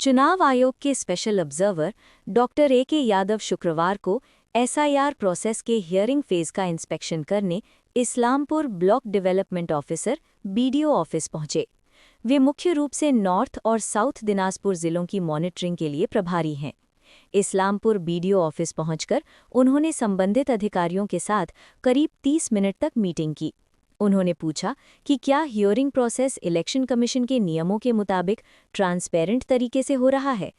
चुनाव आयोग के special observer doctor A K. Yadav शुक्रवार को एसआईआर प्रोसेस के हियरिंग फेज का इंस्पेक्शन करने Islampur block development officer BDO office पहुंचे। वे मुख्य रूप से नॉर्थ और साउथ दिनाजपुर जिलों की मॉनिटरिंग के लिए प्रभारी हैं। इस्लामपुर बीडीओ ऑफिस पहुंचकर उन्होंने संबंधित अधिकारियों के साथ करीब 30 मिनट तक मीटिंग की। उन्होंने पूछा कि क्या हियरिंग प्रोसेस इलेक्शन कमीशन के नियमों के मुताबिक ट्रांसपेरेंट तरीके से हो रहा है।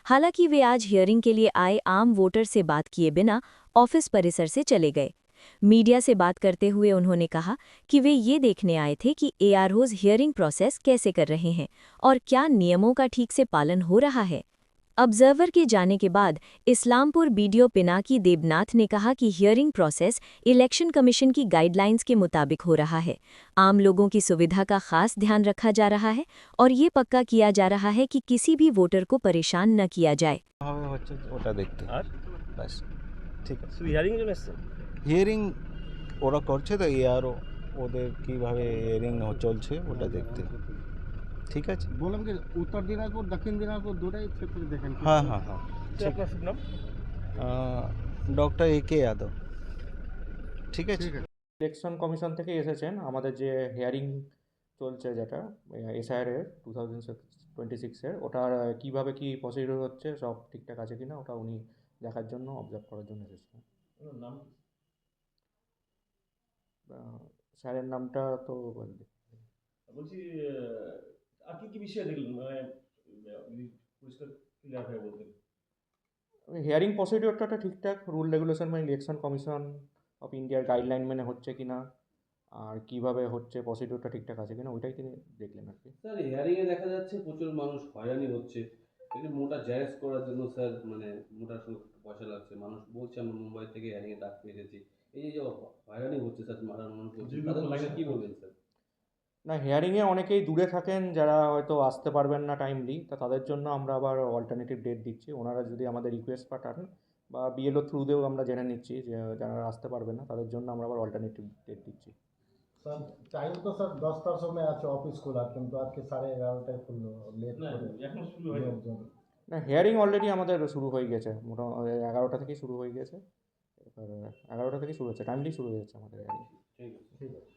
हालांकि वे आज हियरिंग के लिए आए आम वोटर से बात किए बिना ऑफिस परिसर से चले गए। मीडिया से बात करते हुए उन्होंने कहा कि वे ये देखने आए थे कि एआरओज हियरिंग प्रोसेस कैसे कर रहे हैं और क्या नियमों का ठीक से पालन हो रहा है। ऑब्जर्वर के जाने के बाद इस्लामपुर बीडीओ पिनाकी देबनाथ ने कहा कि हियरिंग प्रोसेस इलेक्शन कमीशन की गाइडलाइंस के मुताबिक हो रहा है। आम लोगों की सुविधा का खास ध्यान रखा जा रहा है और ये पक्का किया जा रहा है कि किसी भी वोटर को परेशान न किया जाए। ওটা দেখতে আর ব্যাস ঠিক আছে শুধু হিয়ারিং এর জন্য এসেছেন? হিয়ারিং ওরা করছে তো এআরও ওদের কীভাবে হিয়ারিং চলছে ওটা দেখতে ঠিক আছে বললাম কি উত্তর দিনাজপুর দক্ষিণ দিনাজপুর দুটাই ক্ষেত্রে দেখেন হ্যাঁ হ্যাঁ হ্যাঁ কি আপনার শুভ নাম? Doctor A K. যাদব ঠিক আছে ইলেকশন কমিশন থেকে এসেছেন আমাদের যে হিয়ারিং চলছে যেটা এসআইআর এর 2026 ওটার কিভাবে কি প্রসিডিউর হচ্ছে সব ঠিকঠাক আছে কিনা ওটা উনি দেখার জন্য অবজার্ভ করার জন্য এসেছেন। ওনার নাম কি? স্যারের নামটা তো বলছি আর কি বিষয় দেখলেন, মানে যদি পরিষ্কার ক্লিয়ার হয়ে বলতেন। হিয়ারিং প্রসিডিউরটা ঠিকঠাক রুল রেগুলেশন মানে ইলেকশন কমিশন অফ ইন্ডিয়ার গাইডলাইন মেনে হচ্ছে কিনা আর কিভাবে হচ্ছে প্রসিডিউরটা ঠিকঠাক আছে কিনা ওইটাই তিনি দেখলেন আর কি। স্যার হিয়ারিংয়ে দেখা যাচ্ছে প্রচুর মানুষ হয়রানি হচ্ছে, এই যে মোটা জায়েজ করার জন্য স্যার মানে মোটা পয়সা লাগছে, মানুষ বলছে আমরা মুম্বাই থেকে হিয়ারিংয়ে ডাক পেয়েছি, এই যে হয়রানি হচ্ছে স্যার মারার মানুষ বলছে, তাদের বিষয়ে কী বলবেন স্যার? না হিয়ারিংয়ে অনেকেই দূরে থাকেন যারা হয়তো আসতে পারবেন না টাইমলি, তা তাদের জন্য আমরা আবার অল্টারনেটিভ ডেট দিচ্ছি। ওনারা যদি আমাদের রিকোয়েস্ট পাঠান বা বিএলও থ্রুতেও আমরা জেনে নিচ্ছি যে যারা আসতে পারবে না তাদের জন্য আমরা আবার অল্টারনেটিভ ডেট দিচ্ছি। স্যার টাইম তো স্যার 10টার সময় আছে অফিস খোলা, কিন্তু আজকে 11:30টায় খুললো লেট না করে এখন শুরু হয়নি। না হিয়ারিং অলরেডি আমাদের শুরু হয়ে গেছে, মোটামুটি 11টা থেকেই শুরু হয়ে গেছে। এবার 11টা থেকেই শুরু হচ্ছে, টাইমলি শুরু হয়ে যাচ্ছে আমাদের হিয়ারিং। ঠিক আছে। ঠিক আছে।